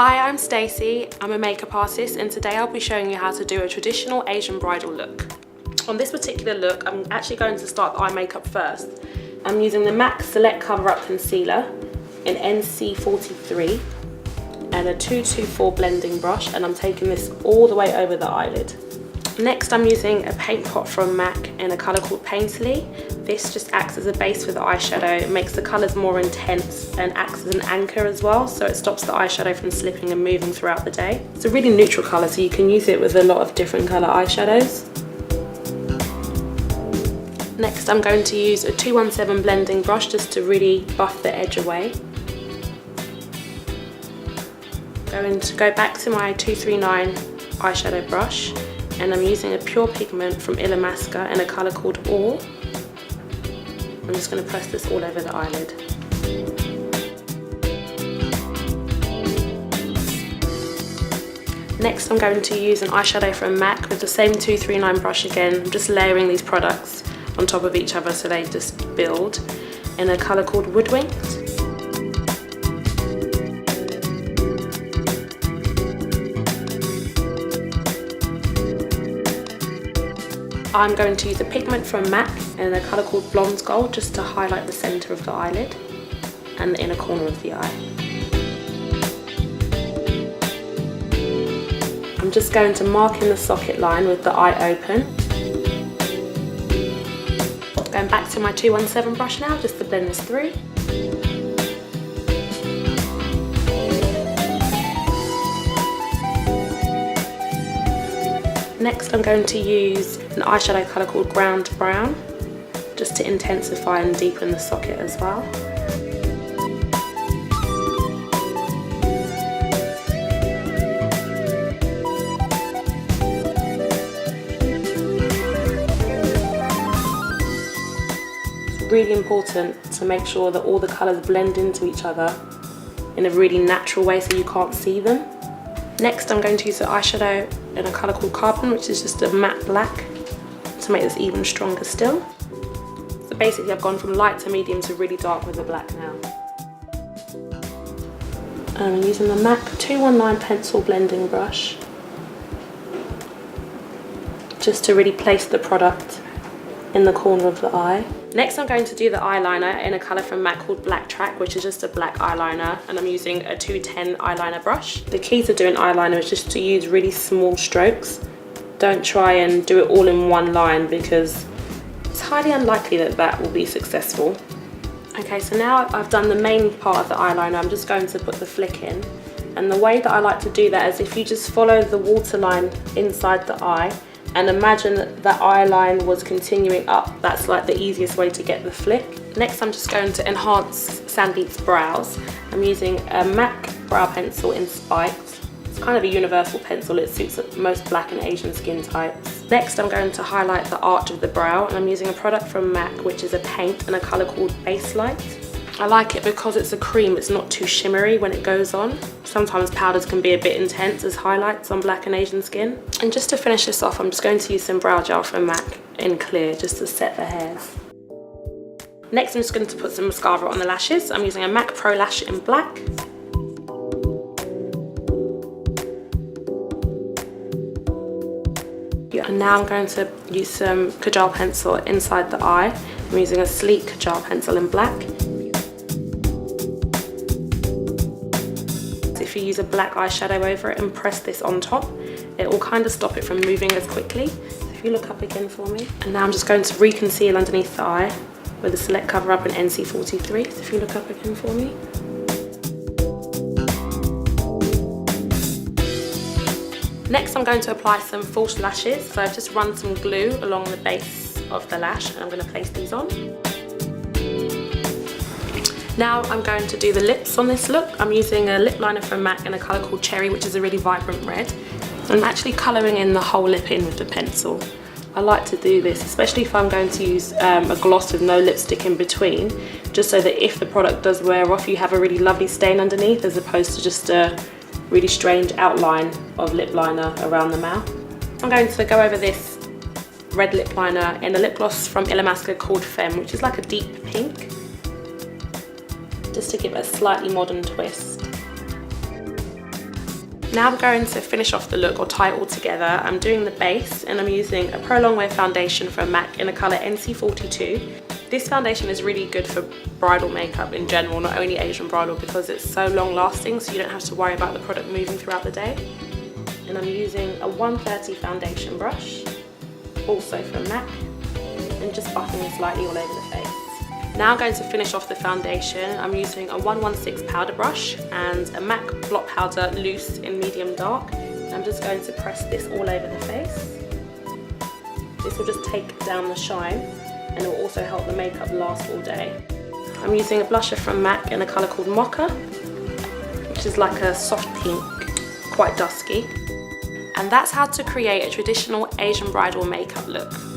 Hi, I'm Stacey. I'm a makeup artist and today I'll be showing you how to do a traditional Asian bridal look. On this particular look, I'm actually going to start the eye makeup first. I'm using the MAC Select Cover Up Concealer in NC43 and a 224 blending brush, and I'm taking this all the way over the eyelid. Next, I'm using a paint pot from MAC in a colour called Painterly. This just acts as a base for the eyeshadow. It makes the colours more intense and acts as an anchor as well, so it stops the eyeshadow from slipping and moving throughout the day. It's a really neutral colour, so you can use it with a lot of different colour eyeshadows. Next, I'm going to use a 217 blending brush just to really buff the edge away. Going to go back to my 239 eyeshadow brush, and I'm using a pure pigment from Illamasqua in a colour called Ore. I'm just going to press this all over the eyelid. Next, I'm going to use an eyeshadow from MAC with the same 239 brush again. I'm just layering these products on top of each other so they just build, in a colour called Woodwinked. I'm going to use a pigment from MAC in a colour called Blonde Gold just to highlight the centre of the eyelid and the inner corner of the eye. I'm just going to mark in the socket line with the eye open. Going back to my 217 brush now just to blend this through. Next, I'm going to use an eyeshadow colour called Ground Brown just to intensify and deepen the socket as well. It's really important to make sure that all the colours blend into each other in a really natural way so you can't see them. Next, I'm going to use the eyeshadow in a colour called Carbon, which is just a matte black, to make this even stronger still. So basically I've gone from light to medium to really dark with the black now. I'm using the MAC 219 pencil blending brush just to really place the product in the corner of the eye. Next, I'm going to do the eyeliner in a colour from MAC called Black Track, which is just a black eyeliner, and I'm using a 210 eyeliner brush. The key to doing eyeliner is just to use really small strokes. Don't try and do it all in one line because it's highly unlikely that that will be successful. Okay, so now I've done the main part of the eyeliner, I'm just going to put the flick in. And the way that I like to do that is if you just follow the waterline inside the eye, and imagine that eye line was continuing up. That's like the easiest way to get the flick. Next, I'm just going to enhance Sandeep's brows. I'm using a MAC brow pencil in Spiked. It's kind of a universal pencil. It suits most black and Asian skin types. Next, I'm going to highlight the arch of the brow, and I'm using a product from MAC, which is a paint in a colour called Base Light. I like it because it's a cream, it's not too shimmery when it goes on. Sometimes powders can be a bit intense as highlights on black and Asian skin. And just to finish this off, I'm just going to use some brow gel from MAC in Clear just to set the hairs. Next, I'm just going to put some mascara on the lashes. I'm using a MAC Pro Lash in black. And now I'm going to use some Kajal pencil inside the eye. I'm using a sleek Kajal pencil in black. If you use a black eyeshadow over it and press this on top, it will kind of stop it from moving as quickly. So if you look up again for me. And now I'm just going to reconceal underneath the eye with a Select Cover Up in NC43. So if you look up again for me. Next, I'm going to apply some false lashes. So I've just run some glue along the base of the lash and I'm going to place these on. Now I'm going to do the lips on this look. I'm using a lip liner from MAC in a colour called Cherry, which is a really vibrant red. I'm actually colouring in the whole lip in with the pencil. I like to do this, especially if I'm going to use a gloss with no lipstick in between, just so that if the product does wear off, you have a really lovely stain underneath as opposed to just a really strange outline of lip liner around the mouth. I'm going to go over this red lip liner in a lip gloss from Illamasqua called Femme, which is like a deep pink, just to give it a slightly modern twist. Now I'm going to finish off the look or tie it all together. I'm doing the base and I'm using a Pro Longwear foundation from MAC in the colour NC42. This foundation is really good for bridal makeup in general, not only Asian bridal, because it's so long lasting, so you don't have to worry about the product moving throughout the day. And I'm using a 130 foundation brush, also from MAC, and just buffing slightly all over the face. Now I'm going to finish off the foundation. I'm using a 116 powder brush and a MAC blot powder loose in medium dark. I'm just going to press this all over the face. This will just take down the shine and it will also help the makeup last all day. I'm using a blusher from MAC in a colour called Mocha, which is like a soft pink, quite dusky. And that's how to create a traditional Asian bridal makeup look.